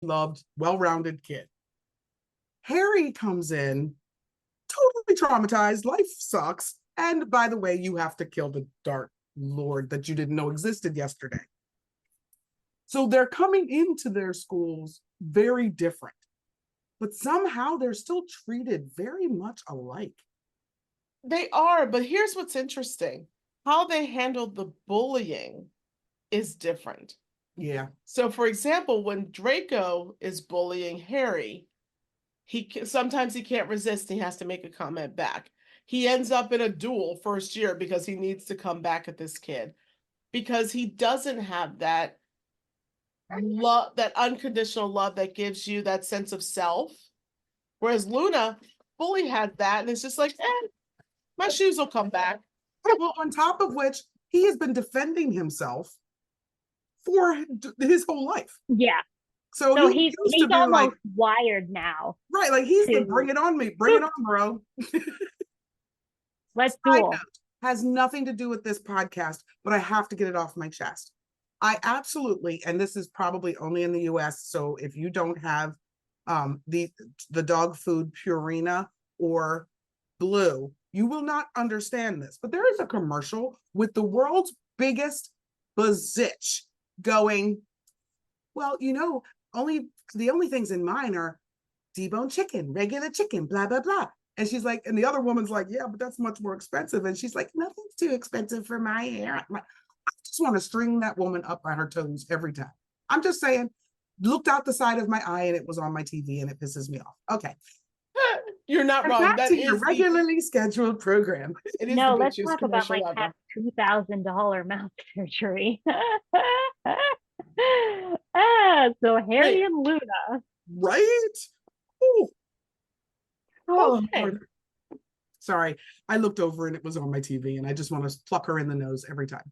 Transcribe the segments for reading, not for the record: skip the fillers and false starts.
loved, well-rounded kid. Harry comes in, totally traumatized. Life sucks. And by the way, you have to kill the Dark Lord that you didn't know existed yesterday. So they're coming into their schools very different, but somehow they're still treated very much alike. They are, but here's what's interesting. How they handled the bullying is different. Yeah. So, for example, when Draco is bullying Harry, sometimes he can't resist. He has to make a comment back. He ends up in a duel first year because he needs to come back at this kid because he doesn't have that love, that unconditional love that gives you that sense of self. Whereas Luna fully had that, and it's just like, my shoes will come back. Well, on top of which, he has been defending himself for his whole life. Yeah. So he's almost like, wired now. Right, like he's the bring it on me, bring it on, bro. Let's do it. Has nothing to do with this podcast, but I have to get it off my chest. I absolutely, and this is probably only in the US, so if you don't have the dog food Purina or Blue, you will not understand this. But there is a commercial with the world's biggest bazitch going, well, the only things in mine are deboned chicken, regular chicken, blah, blah, blah. And she's like, and the other woman's like, yeah, but that's much more expensive. And she's like, nothing's too expensive for my hair. I just want to string that woman up by her toes every time. I'm just saying, looked out the side of my eye and it was on my TV and it pisses me off. Okay. You're not wrong. Back to your regularly scheduled program. No, let's talk about my cat's $2,000 mouth surgery. So Harry and Luna. Right? Ooh. Oh, Lord. Sorry, I looked over and it was on my TV and I just want to pluck her in the nose every time.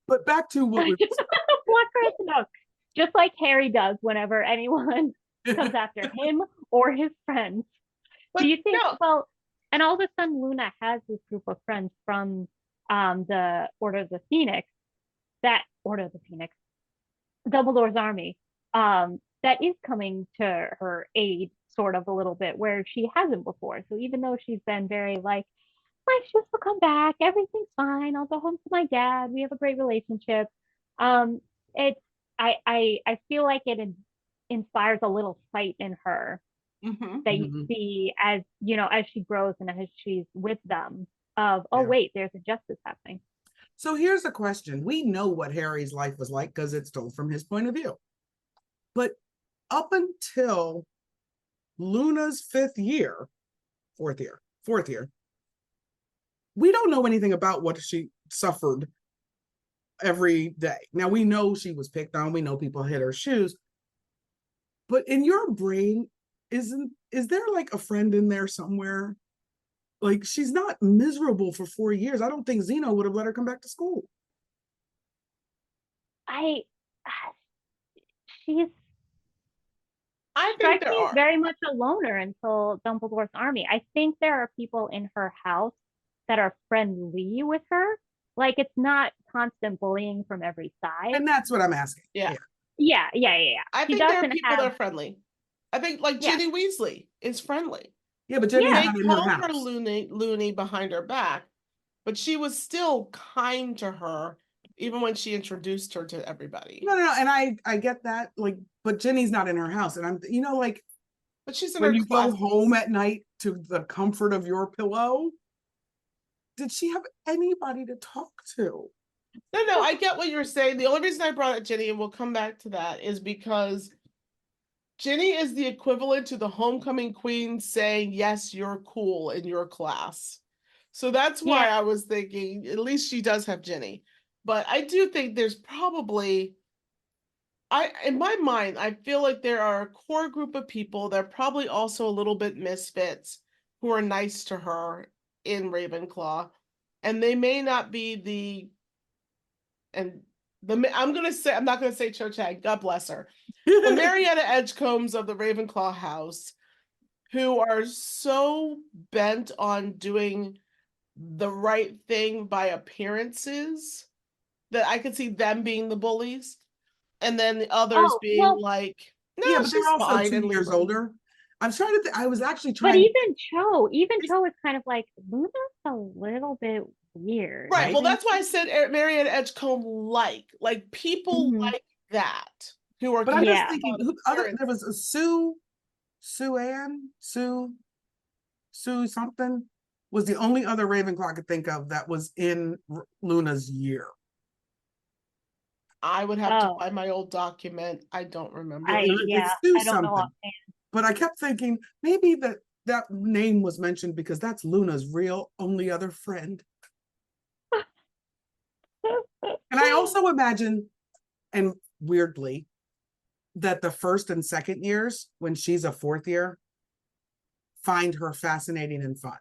But back to what we pluck her in the nose. Just like Harry does whenever anyone comes after him or his friends. But do you think, well, and all of a sudden Luna has this group of friends from the Dumbledore's army, that is coming to her aid sort of a little bit where she hasn't before. So even though she's been very like, my shoes will come back, everything's fine, I'll go home to my dad, we have a great relationship. It's I feel like it inspires a little fight in her that you see as as she grows and as she's with them of wait, there's injustice happening. So here's a question. We know what Harry's life was like because it's told from his point of view. But up until Luna's fourth year, we don't know anything about what she suffered every day. Now we know she was picked on, we know people hit her shoes. But in your brain, is there like a friend in there somewhere? Like, she's not miserable for 4 years. I don't think Zeno would have let her come back to school. She's very much a loner until Dumbledore's army. I think there are people in her house that are friendly with her. Like, it's not constant bullying from every side. And that's what I'm asking. Yeah. I think there are people that are friendly. I think like Ginny Weasley is friendly. Yeah, but Ginny's not in her house. They called her loony behind her back, but she was still kind to her even when she introduced her to everybody. No, and I get that, like, but Ginny's not in her house, and I'm, like, but she's in when her you go home at night to the comfort of your pillow. Did she have anybody to talk to? No, I get what you're saying. The only reason I brought up Ginny, and we'll come back to that, is because Ginny is the equivalent to the homecoming queen saying, yes, you're cool in your class. So that's why I was thinking, at least she does have Ginny. But I do think there's probably, in my mind, I feel like there are a core group of people that are probably also a little bit misfits who are nice to her in Ravenclaw. And they may not be I'm not going to say Cho Chang, God bless her. The Marietta Edgecombs of the Ravenclaw house, who are so bent on doing the right thing by appearances that I could see them being the bullies. And then the others being like, No, Yeah, but she's they're also fine 2 and years leave her. older. I'm trying to I was actually But trying, even Cho is kind of like, Luna's a little bit weird. Right. Well, Isn't that's why I said Marianne Edgecombe like people Mhm. like that who are but I'm curious just Yeah. thinking about who other there appearance. was a Sue something was the only other Ravenclaw I could think of that was in Luna's year. I would have to Oh, find my old document. I don't remember. It's Sue I don't know something. offhand. But I kept thinking maybe that name was mentioned because that's Luna's real only other friend. And I also imagine, and weirdly, that the first and second years, when she's a fourth year, find her fascinating and fun.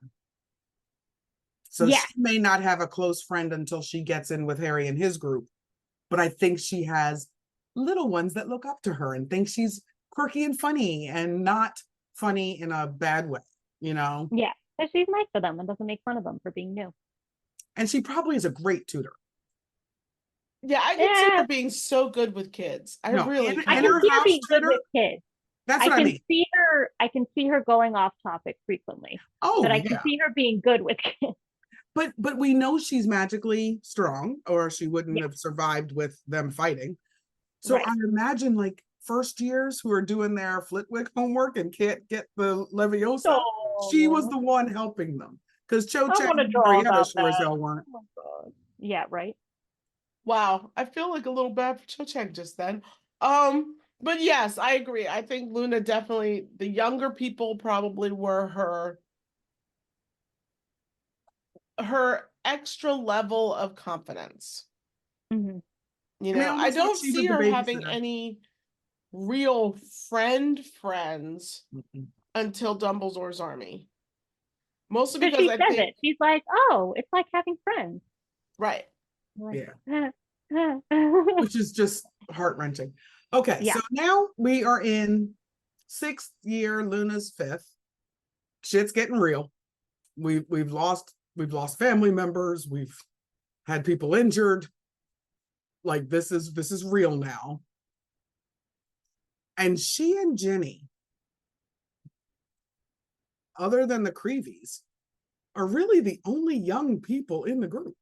So Yeah. she may not have a close friend until she gets in with Harry and his group, but I think she has little ones that look up to her and think she's quirky and funny and not funny in a bad way, you know? Yeah. But she's nice to them and doesn't make fun of them for being new. And she probably is a great tutor. Yeah, I could see Yeah. her being so good with kids. I No, really I and can can. her see her house being good tutor, with kids. that's I what I can mean. see her going off topic frequently. Oh, But I can yeah. see her being good with kids. But we know she's magically strong, or she wouldn't Yeah. have survived with them fighting. So Right. I imagine like first years who are doing their Flitwick homework and can't get the Leviosa, she was Oh, the one helping them. Because Cho I Chang want to and draw Marietta about sure as that. hell weren't. Oh my god. Yeah, right. Wow, I feel like a little bad for Cho Chang just then. But yes, I agree. I think Luna definitely, the younger people probably were her extra level of confidence. Hmm. You I mean, know, I almost like don't she see was the her having babysitter. any real friends until Dumbledore's army. Mostly Because because she I says think, it. She's like, oh, it's like having friends. right. Like, Yeah, which is just heart-wrenching. Okay, yeah. so now we are in 6th year, Luna's 5th. Shit's getting real. We've lost family members, we've had people injured. Like this is real now. And she and Jenny, other than the Creevies, are really the only young people in the group.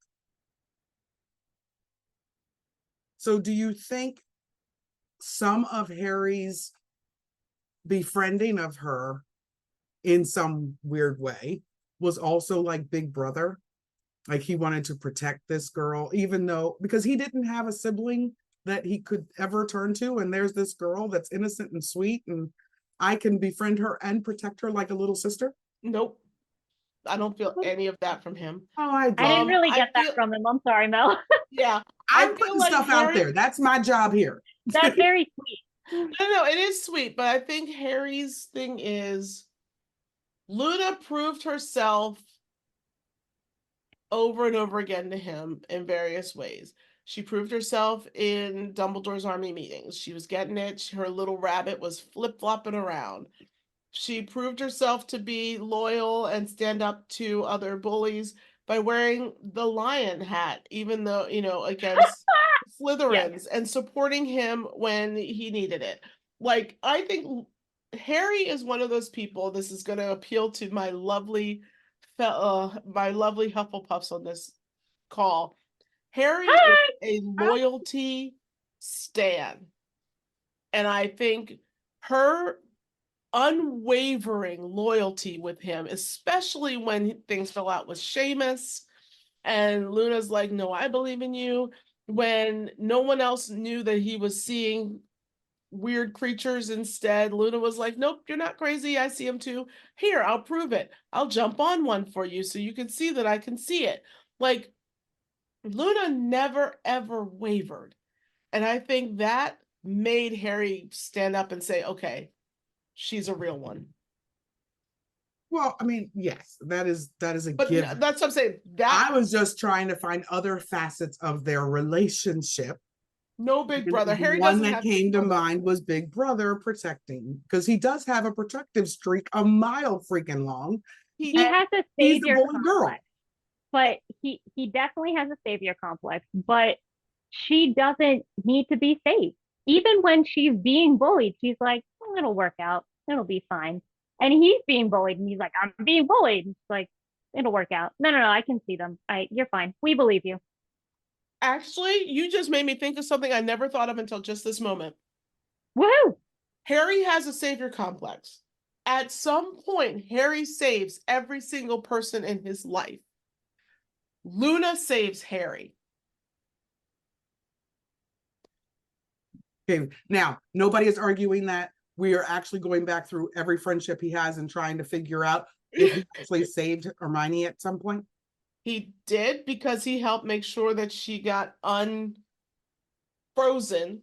So do you think some of Harry's befriending of her in some weird way was also like Big Brother? Like he wanted to protect this girl, even though, because he didn't have a sibling that he could ever turn to. And there's this girl that's innocent and sweet, and I can befriend her and protect her like a little sister. Nope. I don't feel any of that from him. Oh, I I do. didn't really I get that feel, from him. I'm sorry, Mel. yeah, I I'm feel putting like stuff out Harry, there. That's my job here. That's very sweet. no, it is sweet, but I think Harry's thing is Luna proved herself over and over again to him in various ways. She proved herself in Dumbledore's army meetings. She was getting it. Her little rabbit was flip-flopping around. She proved herself to be loyal and stand up to other bullies by wearing the lion hat, even though, against Yes. Slytherins and supporting him when he needed it. Like, I think Harry is one of those people. This is going to appeal to my lovely Hufflepuffs on this call. Harry is Hi. a loyalty stan. And I think her unwavering loyalty with him, especially when things fell out with Seamus, and Luna's like, no, I believe in you. When no one else knew that he was seeing weird creatures instead, Luna was like, nope, you're not crazy. I see them too. Here, I'll prove it. I'll jump on one for you so you can see that I can see it. Like, Luna never ever wavered. And I think that made Harry stand up and say, okay, she's a real one. Well, I mean, yes, that is a But given. that's what I'm saying. I was just trying to find other facets of their relationship. No Big Brother. The Harry one doesn't that have came Big to Brother. mind was Big Brother protecting, because he does have a protective streak a mile freaking long. He And has a He's the savior bully girl. complex, but he definitely has a savior complex, but she doesn't need to be saved. even when she's being bullied, she's like, oh, it'll work out. It'll be fine. And he's being bullied and he's like, I'm being bullied. It's like, it'll work out. No, no, no, I can see them. You're fine. We believe you. Actually, you just made me think of something I never thought of until just this moment. Woohoo! Harry has a savior complex. At some point, Harry saves every single person in his life. Luna saves Harry. Okay, now nobody is arguing that. We are actually going back through every friendship he has and trying to figure out if he actually saved Hermione at some point. He did, because he helped make sure that she got unfrozen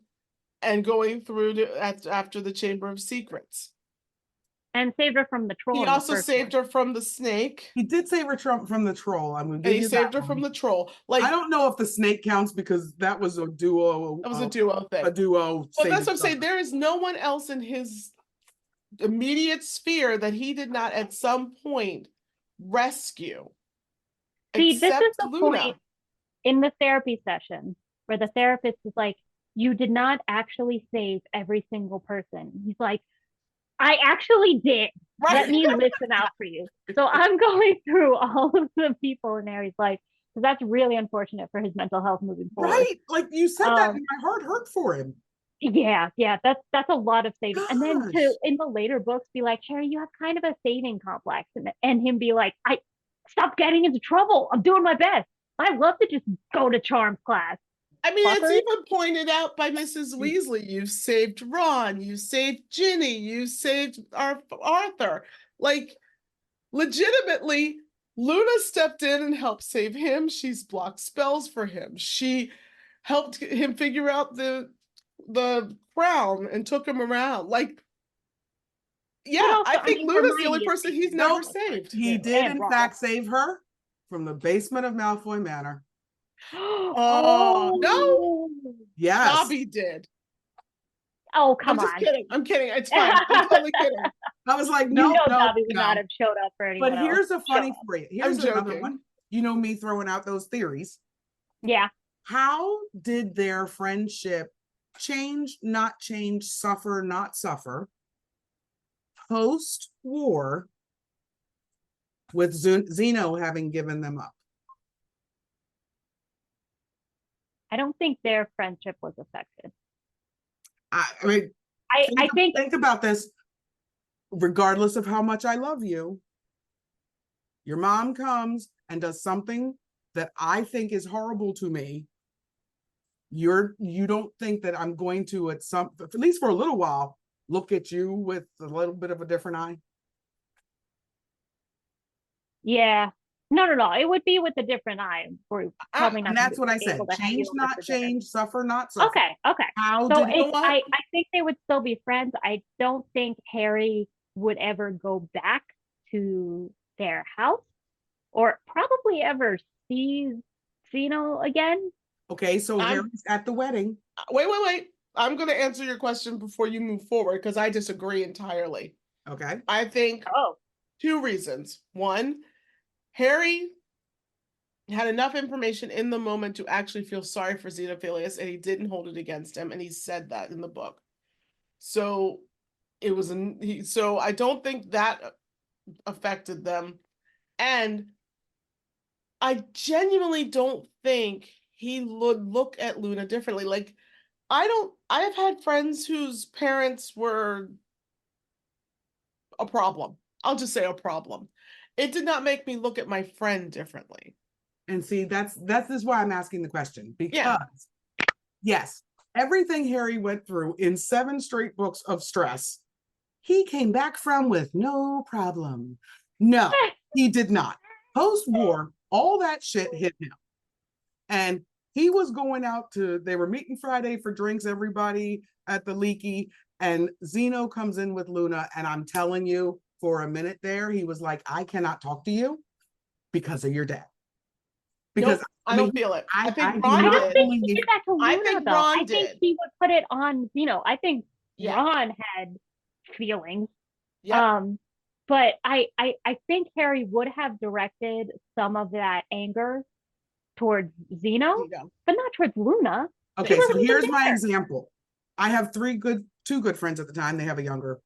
and going through after the Chamber of Secrets. And saved her from the troll. He also saved her from the snake. He did save her from the troll. I'm gonna give And he you saved that her from one. the troll. Like, I don't know if the snake counts because that was a duo. that was a duo thing. A duo. But that's what I'm saving saying. There is no one else in his immediate sphere that he did not at some point rescue. See, this is except the Luna. point in the therapy session where the therapist is like, you did not actually save every single person. He's like, I actually did. Right. Let me listen out for you. So I'm going through all of the people in Harry's life because that's really unfortunate for his mental health moving forward. Right, like you said that, and my heart hurt for him. Yeah, that's a lot of saving. And then to Gosh. in the later books be like, Harry, you have kind of a saving complex, and him be like, I stop getting into trouble. I'm doing my best. I love to just go to charms class. I mean, it's Fucker. even pointed out by Mrs. Weasley. You saved Ron, you saved Ginny, you saved Arthur. Like, legitimately, Luna stepped in and helped save him. She's blocked spells for him. She helped him figure out the crown and took him around. Like, yeah, also, I think I mean, Luna's the Hermione only is person he's saving never her. saved. He did, And in Ron. fact, save her from the basement of Malfoy Manor. Oh, no. Yes. Dobby did. Oh, come I'm just on. kidding. I'm kidding. It's fine. I'm totally kidding. I was like, You no, know no, Dobby would no. not have showed up for anyone But else. here's a funny Show up. for you. Here's I'm another joking. one. You know me throwing out those theories. Yeah. How did their friendship change, not change, suffer, not suffer, post-war, with Zeno having given them up? I don't think their friendship was affected. I mean, I think think about this. Regardless of how much I love you, your mom comes and does something that I think is horrible to me. You don't think that I'm going to, at least for a little while, look at you with a little bit of a different eye? yeah. No. It would be with a different eye. Or probably not. And that's what I said. able to have Change, you over not for dinner. change, suffer, not suffer. Okay. How So did I think they would still be friends. I don't think Harry would ever go back to their house or probably ever see Zeno again. Okay, so Harry's at the wedding. Wait. I'm going to answer your question before you move forward because I disagree entirely. Okay. I think two reasons. One, Harry had enough information in the moment to actually feel sorry for Xenophilius, and he didn't hold it against him, and he said that in the book. So it was so I don't think that affected them, and I genuinely don't think he would look at Luna differently. Like, I've had friends whose parents were a problem. I'll just say a problem. It did not make me look at my friend differently. And see, that's why I'm asking the question, because yes, everything Harry went through in 7 straight books of stress, he came back from with no problem. No, he did not. Post-war, all that shit hit him. And he was going out they were meeting Friday for drinks, everybody at the Leaky, and Zeno comes in with Luna, and I'm telling you, for a minute there, he was like, I cannot talk to you because of your dad. Because nope, I don't feel it. I think I Ron don't did. think he did that to Luna, I think though. Ron I think did. he would put it on Zeno. I think Ron had feelings. Yep. But I think Harry would have directed some of that anger towards Zeno, but not towards Luna. Okay, so here's my example. I have two good friends at the time. They have a younger